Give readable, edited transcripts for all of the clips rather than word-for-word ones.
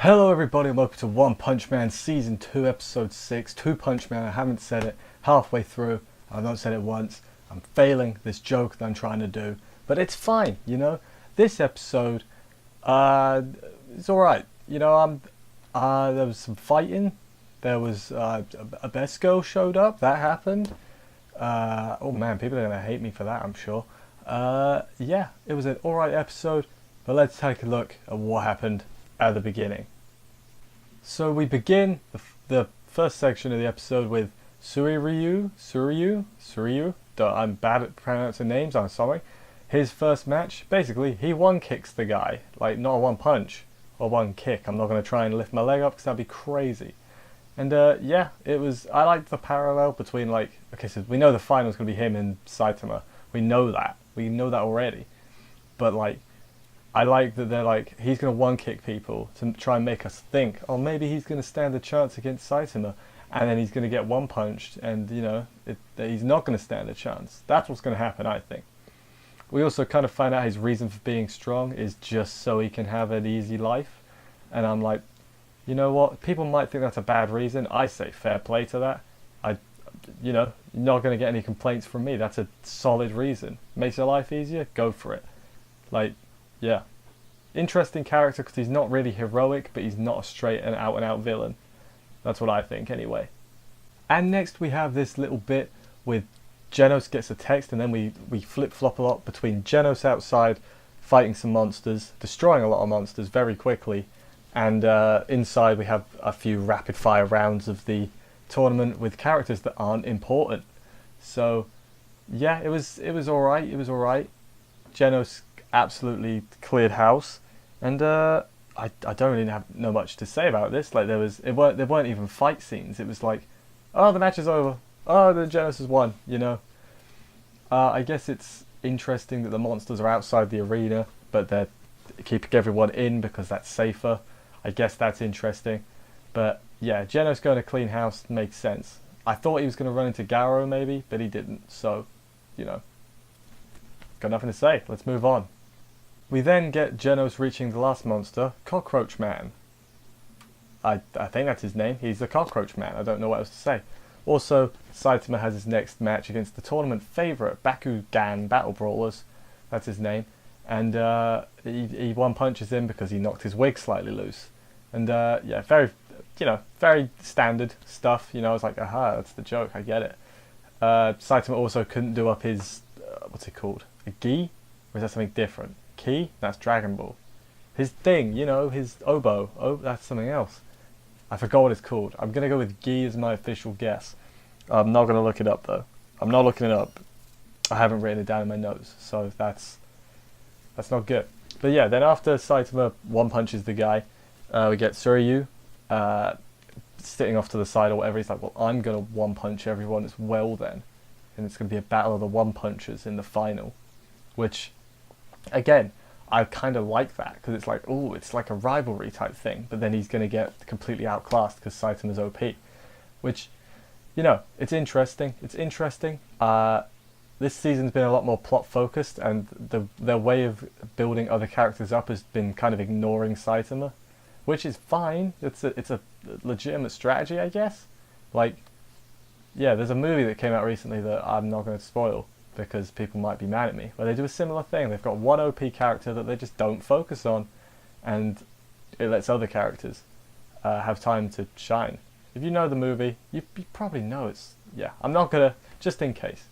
Hello everybody and welcome to One Punch Man Season 2 Episode 6. Two Punch Man, I haven't said it halfway through. I've not said it once. I'm failing this joke that I'm trying to do. But it's fine, you know. This episode, it's alright. You know, there was some fighting. There was, a Besco showed up. That happened. Oh man, people are going to hate me for that, I'm sure. Yeah, it was an alright episode. But let's take a look at what happened at the beginning. So we begin the first section of the episode with Tsui Ryu. I'm bad at pronouncing names, I'm sorry. His first match, basically, he one kicks the guy. Like, not a one punch or one kick. I'm not going to try and lift my leg up because that'd be crazy. And yeah, I liked the parallel between, like, okay, so we know the final's going to be him and Saitama. We know that already. But, like, I like that they're like, he's going to one kick people to try and make us think, oh, maybe he's going to stand a chance against Saitama, and then he's going to get one punched, and you know, he's not going to stand a chance. That's what's going to happen, I think. We also kind of find out his reason for being strong is just so he can have an easy life, and I'm like, you know what? People might think that's a bad reason. I say fair play to that. You know, you're not going to get any complaints from me. That's a solid reason. Makes your life easier? Go for it. Like, yeah. Interesting character because he's not really heroic, but he's not a straight and out villain. That's what I think anyway. And next we have this little bit with Jenos gets a text, and then we flip-flop a lot between Jenos outside fighting some monsters, destroying a lot of monsters very quickly, and inside we have a few rapid-fire rounds of the tournament with characters that aren't important. So yeah, it was alright. Jenos absolutely cleared house, and I don't really know much to say about this. Like there weren't even fight scenes. It was like, oh, the match is over. Oh, the Jenos has won. You know. I guess it's interesting that the monsters are outside the arena, but they're keeping everyone in because that's safer. I guess that's interesting. But yeah, Jenos going to clean house makes sense. I thought he was going to run into Garo maybe, but he didn't. So, you know, got nothing to say. Let's move on. We then get Jenos reaching the last monster, Cockroach Man. I think that's his name. He's the Cockroach Man. I don't know what else to say. Also, Saitama has his next match against the tournament favourite, Bakugan Battle Brawlers. That's his name. And he one punches him because he knocked his wig slightly loose. And yeah, very standard stuff. You know, I was like, aha, that's the joke. I get it. Saitama also couldn't do up his, what's it called? A gi? Or is that something different? Ki? That's Dragon Ball. His thing, you know, his oboe. Oh, that's something else. I forgot what it's called. I'm going to go with gi as my official guess. I'm not going to look it up, though. I'm not looking it up. I haven't written it down in my notes, so that's not good. But yeah, then after Saitama one punches the guy, we get Tsui Ryu sitting off to the side or whatever. He's like, well, I'm going to one punch everyone as well then. And it's going to be a battle of the one punchers in the final. Which, again, I kind of like that because it's like, oh, it's like a rivalry type thing. But then he's going to get completely outclassed because Saitama's OP. Which, you know, it's interesting. This season's been a lot more plot focused, and their way of building other characters up has been kind of ignoring Saitama, which is fine. It's a legitimate strategy, I guess. Like, yeah, there's a movie that came out recently that I'm not going to spoil because people might be mad at me, where they do a similar thing. They've got one OP character that they just don't focus on, and it lets other characters have time to shine. If you know the movie, you probably know it's, yeah, I'm not going to, just in case.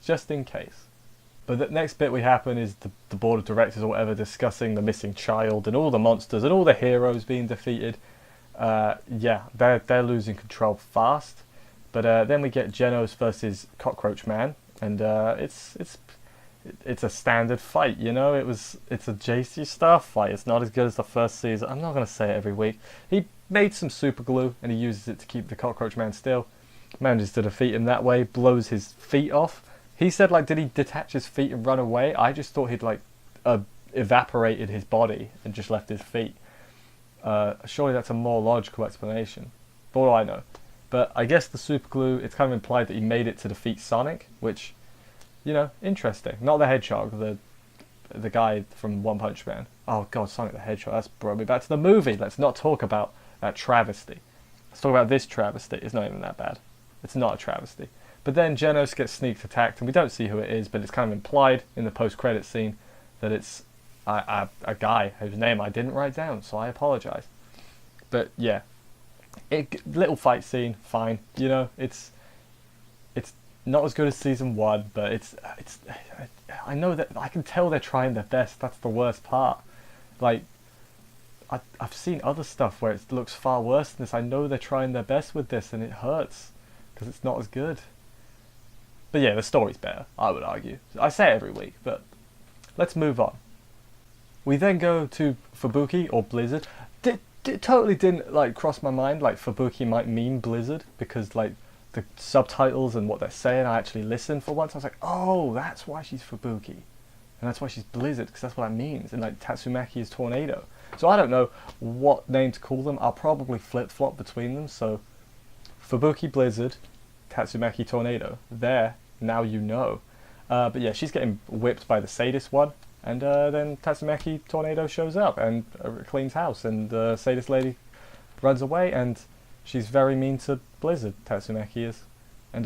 But the next bit we happen is the board of directors or whatever discussing the missing child and all the monsters and all the heroes being defeated. Yeah, they're losing control fast. But then we get Jenos versus Cockroach Man, and it's a standard fight, you know. It's a JC Star fight. It's not as good as the first season. I'm not gonna say it every week. He made some super glue and he uses it to keep the Cockroach Man still. Manages to defeat him that way. Blows his feet off. He said, like, did he detach his feet and run away? I just thought he'd like evaporated his body and just left his feet. Surely that's a more logical explanation. For all I know. But I guess the super glue, it's kind of implied that he made it to defeat Sonic, which, you know, interesting. Not the Hedgehog, the guy from One Punch Man. Oh god, Sonic the Hedgehog, that's brought me back to the movie. Let's not talk about that travesty. Let's talk about this travesty. It's not even that bad. It's not a travesty. But then Jenos gets sneak attacked, and we don't see who it is, but it's kind of implied in the post-credit scene that it's a guy whose name I didn't write down, so I apologise. But yeah, little fight scene, fine. You know, it's not as good as season 1, but it's. I know that I can tell they're trying their best. That's the worst part. Like, I've seen other stuff where it looks far worse than this. I know they're trying their best with this, and it hurts because it's not as good. But yeah, the story's better, I would argue. I say it every week, but let's move on. We then go to Fubuki, or Blizzard. It totally didn't like cross my mind like Fubuki might mean Blizzard, because like the subtitles and what they're saying, I actually listened for once. I was like, oh, that's why she's Fubuki. And that's why she's Blizzard, because that's what that means. And like Tatsumaki is Tornado. So I don't know what name to call them. I'll probably flip-flop between them. So Fubuki Blizzard, Tatsumaki Tornado. There, now you know. But yeah, she's getting whipped by the sadist one. And then Tatsumaki Tornado shows up and cleans house. And the sadist lady runs away. And she's very mean to Blizzard, Tatsumaki is. And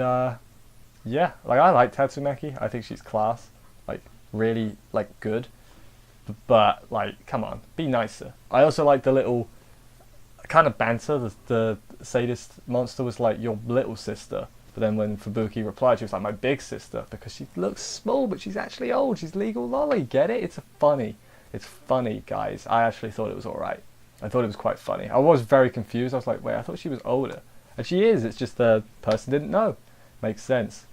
yeah, like I like Tatsumaki. I think she's class. Like really like good. But like, come on, be nicer. I also like the little kind of banter. The sadist monster was like your little sister, but then when Fubuki replied, she was like my big sister, because she looks small, but she's actually old. She's legal lolly. Get it? It's funny, guys. I actually thought it was all right. I thought it was quite funny. I was very confused. I was like, wait, I thought she was older, and she is. It's just the person didn't know. Makes sense.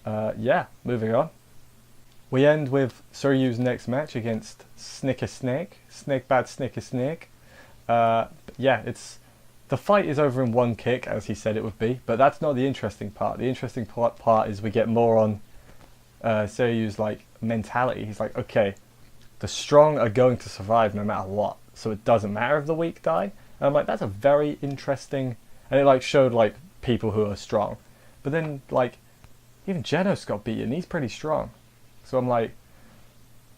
Yeah, moving on. We end with Suryu's next match against Snicker Snake. Snake Bad Snicker Snake. Yeah, the fight is over in one kick, as he said it would be, but that's not the interesting part. The interesting part is we get more on Suryu's like mentality. He's like, okay, the strong are going to survive no matter what, so it doesn't matter if the weak die. And I'm like, that's a very interesting, and it like showed like people who are strong, but then like even Jenos got beaten. He's pretty strong. So I'm like,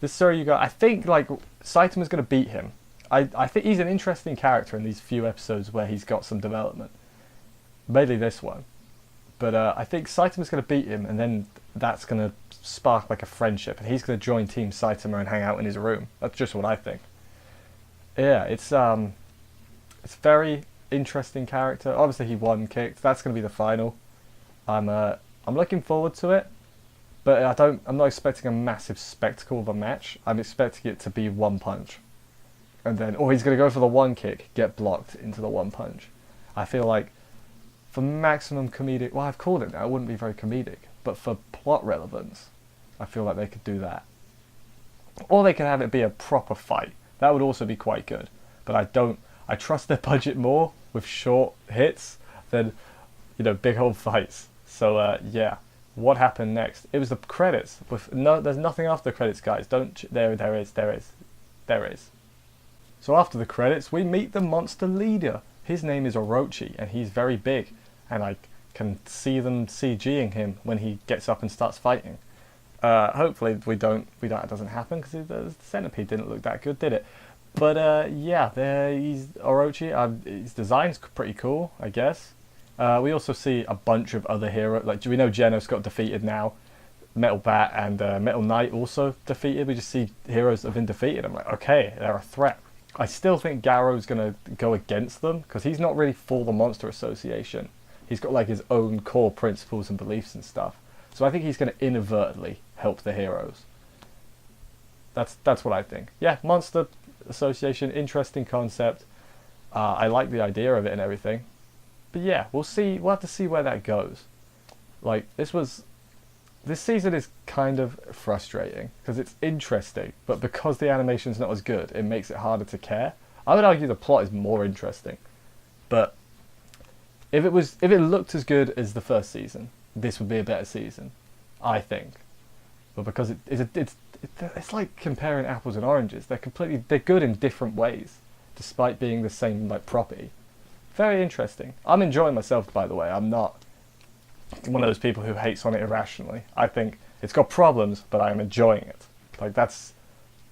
this Suryu guy, I think like Saitama's going to beat him. I think he's an interesting character in these few episodes where he's got some development. Mainly this one. But I think Saitama's going to beat him, and then that's going to spark like a friendship, and he's going to join Team Saitama and hang out in his room. That's just what I think. Yeah, it's very interesting character. Obviously he won kicked. That's going to be the final. I'm looking forward to it. But I'm not expecting a massive spectacle of a match. I'm expecting it to be one punch. And then, he's going to go for the one kick, get blocked into the one punch. I feel like for maximum comedic, well, I've called it now, it wouldn't be very comedic, but for plot relevance, I feel like they could do that. Or they could have it be a proper fight. That would also be quite good. But I trust their budget more with short hits than, big old fights. So, yeah. What happened next? It was the credits. There's nothing after the credits, guys. There is. So after the credits, we meet the monster leader. His name is Orochi, and he's very big. And I can see them CGing him when he gets up and starts fighting. Hopefully it doesn't happen, because the centipede didn't look that good, did it? But yeah, he's Orochi. His design's pretty cool, I guess. We also see a bunch of other heroes. Like, we know Jenos got defeated now. Metal Bat and Metal Knight also defeated. We just see heroes that have been defeated. I'm like, okay, they're a threat. I still think Garo's going to go against them, because he's not really for the Monster Association. He's got like his own core principles and beliefs and stuff. So I think he's going to inadvertently help the heroes. That's what I think. Yeah, Monster Association, interesting concept. I like the idea of it and everything. But yeah, we'll have to see where that goes. Like, this season is kind of frustrating, because it's interesting, but because the animation's not as good, it makes it harder to care. I would argue the plot is more interesting. But if it looked as good as the first season, this would be a better season, I think. But because it's like comparing apples and oranges. They're good in different ways, despite being the same like property. Very interesting. I'm enjoying myself, by the way. I'm not one of those people who hates on it irrationally. I think it's got problems, but I am enjoying it. Like, that's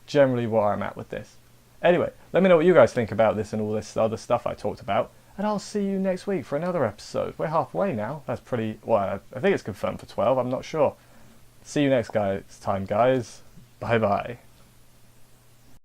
generally where I'm at with this. Anyway, let me know what you guys think about this and all this other stuff I talked about. And I'll see you next week for another episode. We're halfway now. That's pretty... Well, I think it's confirmed for 12. I'm not sure. See you next time, guys. Bye-bye.